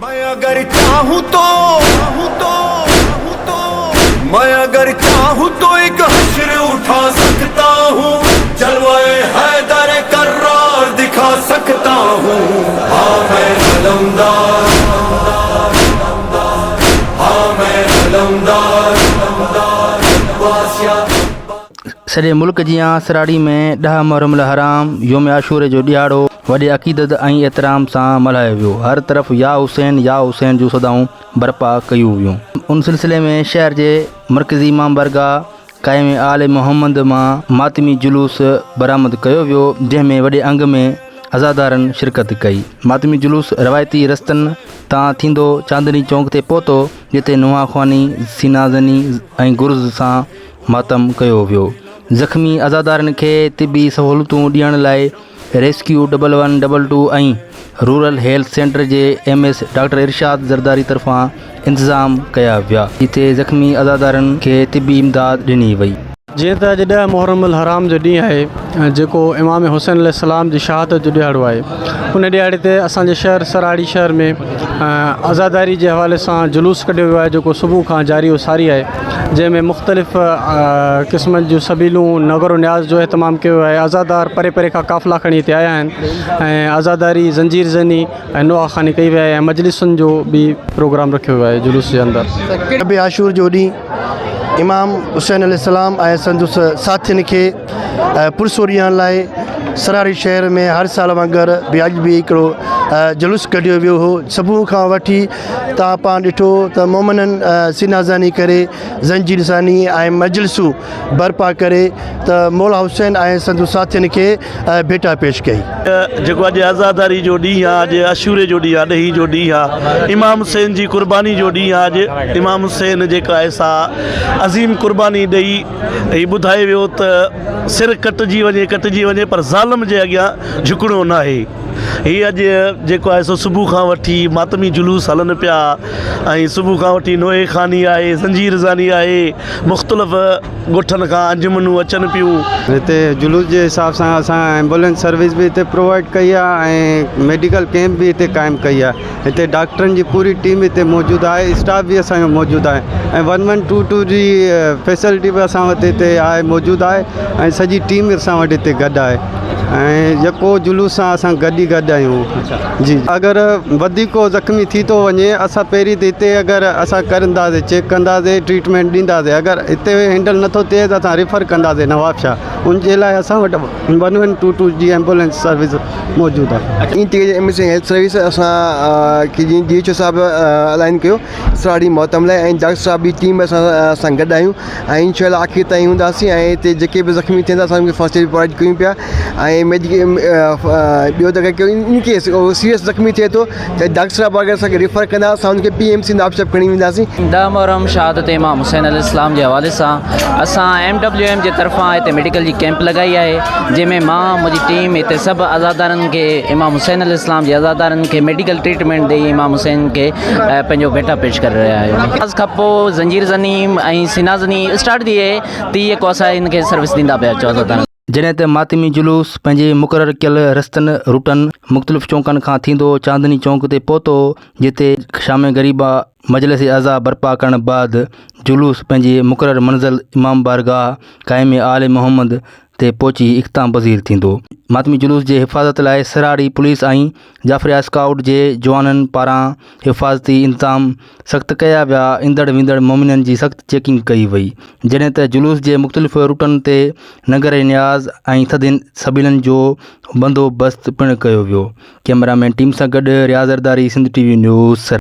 मैं अगर चाहूँ तो एक हश्र उठा सकता हूँ, जलवाए हैदर कर्रार दिखा सकता हूँ। हाँ मैं अलमदार, हाँ मैं अलमदार। सॼे मुल्क जी सराड़ी में 10 मुहर्रम हराम योम आशूरे जो ॾियारो वॾे अक़ीदत ऐं एतिराम सां मल्हायो वियो। हर तरफ़ या हुसैन जूं सदाऊं बर्पा कयूं वियूं। उन सिलसिले में शहर जे मरकज़ी इमाम बारगाह क़ाइम आले मोहम्मद मां मातमी जुलूस बरामद कयो वियो, जंहिंमें वॾे अंग में अज़ादारनि शिरकत कई। मातमी जुलूस रवायती रस्तनि तां थींदो चांदनी चौक ते पहुतो, जिते नुहा ख़्वानी, सीनाज़नी ऐं गुर्ज़ सां मातम कयो वियो। ज़ख़्मी अज़ादारनि खे तिबी सहूलतूं ॾियण लाइ रेस्क्यू 1112 ऐं रूरल हेल्थ सेंटर जे MS डॉक्टर इरशाद ज़रदारी तरफ़ां इंतज़ाम कया विया, जिते ज़ख़्मी अज़ादारनि खे तिबी इमदाद ॾिनी वई। जीअं त अॼु 10 मुहर्रम हराम जो ॾींहुं आहे, जेको इमाम हुसैन अलैहिस्सलाम जी शहादत जो ॾियारो आहे। उन ॾियारे ते असांजे शहर सराड़ी शहर में आज़ादारी जे हवाले सां जुलूस कढियो वियो आहे, जेको सुबुह खां जारी व सारी आहे, जंहिंमें मुख़्तलिफ़ क़िस्मनि जूं सबीलूं नगर न्याज़ जो अहतमाम कयो आहे। आज़ादार परे परे खां काफ़िला खणी हिते आया आहिनि ऐं आज़ादारी ज़ंजीर ज़नी ऐं नुआ ख़ानी कई वई आहे ऐं मजलिसुनि जो बि प्रोग्राम रखियो वियो आहे जुलूस जे अंदरि। शब आशूर जो ॾींहुं इमाम हुसैन अलैहिस्सलाम ऐं संदसि साथियुनि खे पुरसो ॾियण लाइ सराड़ी शहर में हर साल वांगुरु बि अॼु बि हिकिड़ो जुलूस कढियो वियो हो। सुबुह खां वठी तव्हां पाण ॾिठो त मोमिननि सीनाज़ानी करे ज़ंजीर ज़ानी ऐं मजलिसूं बर्पा करे त मौला हुसैन ऐं संदसि साथियुनि खे भेटा पेश कई। जेको अॼु आज़ादारी जो ॾींहुं आहे, अॼु आशूरे जो ॾींहुं आहे, ॾही जो ॾींहुं आहे, इमाम हुसैन जी क़ुर्बानी जो ॾींहुं आहे। अॼु इमाम हुसैन जेका आहे सा अज़ीम क़ुर्बानी ॾेई हीअ ॿुधायो वियो त सिर कटिजी वञे पर ज़ालिम जे अॻियां झुकणो न आहे। हीअ अॼु जेको आहे सो सुबुह खां वठी मातमी जुलूस हलनि पिया ऐं सुबुह खां वठी नोए ख़ानी आहे, ज़ंजीर ज़ानी आहे, मुख़्तलिफ़ ॻोठनि खां अंजुमनूं अचनि पियूं। हिते जुलूस जे हिसाब सां असां एम्बुलेंस सर्विस बि हिते प्रोवाइड कई आहे ऐं मेडिकल कैंप बि हिते क़ाइमु कई आहे। हिते डॉक्टरनि जी पूरी टीम हिते मौजूदु आहे, स्टाफ बि असांजो मौजूदु आहे ऐं 1122 जी फैसिलिटी बि असां वटि हिते आहे मौजूदु आहे ऐं सॼी टीम असां वटि हिते गॾु आहे ऐं जेको जुलूस सां असां गॾु आहियूं। जी अगरि वधीक ज़ख़्मी थी थो वञे, असां पहिरीं त हिते अगरि असां कंदासीं, चेक कंदासीं, ट्रीटमेंट ॾींदासीं। अगरि हिते हैंडल नथो थिए त असां रिफ़र कंदासीं नवाबशाह। उनजे लाइ असां वटि 1122 जी एम्बुलेंस सर्विस मौजूदु आहे। MS हेल्थ सर्विस असां जीअं DHO साहिबु अलाइन कयो सराड़ी मोहतम लाइ ऐं डॉक्टर साहिब जी टीम असां गॾु आहियूं ऐं इंशाअल्लाह आख़िर ताईं हूंदासीं ऐं हिते जेके बि ज़ख़्मी थियनि था असां उनखे फर्स्ट एड प्रोवाइड कयूं पिया ऐं ॿियो त इन केस सीरियस ज़ख़्मी थिए थो त डॉक्टर साहिब अगरि असांखे रिफ़र कंदा असां उनखे PMC नवाबशाह खणी वेंदासीं। 10 मुहर्रम शहादत इमाम हुसैन अलैहिस्सलाम जे हवाले सां असां MWM जे तरफ़ां हिते मेडिकल जी कैंप लॻाई आहे, जंहिंमें मां मुंहिंजी टीम हिते सभु आज़ादारनि खे इमाम हुसैन अलैहिस्सलाम जे आज़ादारनि खे मेडिकल ट्रीटमेंट ॾेई इमाम हुसैन खे पंहिंजो भेटा पेश करे रहिया आहियूं। आज खां पोइ ज़ंजीर ज़नी ऐं सीनाज़नी स्टार्ट थिए तीअं को असां हिनखे सर्विस ॾींदा पिया अचो आज़ादारनि। जॾहिं त मातमी जुलूस पंहिंजे मुक़ररु कयल रस्तनि रूटनि मुख़्तलिफ़ चौकनि खां थींदो चांदनी चौक ते पहुतो, जिते शाम ग़रीबा मजलिस अज़ा बर्पा करण बाद जुलूस पंहिंजे मुक़ररु मंज़िल इमाम बारगाह क़ाइम आले मोहम्मद ते पहुची इख़्तिताम पज़ीर थींदो। मातमी जुलूस जे हिफ़ाज़त लाइ सराड़ी पुलिस ऐं जाफ़रिया स्काउट जे जवाननि पारां हिफ़ाज़ती इंतज़ाम सख़्तु कया विया। ईंदड़ वेंदड़ मोमिननि जी सख़्तु चेकिंग कई वई, जॾहिं त जुलूस जे मुख़्तलिफ़ रूटनि ते नगर न्याज़ ऐं थधियुनि सबीलनि जो बंदोबस्तु पिणु कयो वियो। कैमरामैन टीम सां गॾु रियाज़ ज़रदारी, सिंध TV न्यूज़।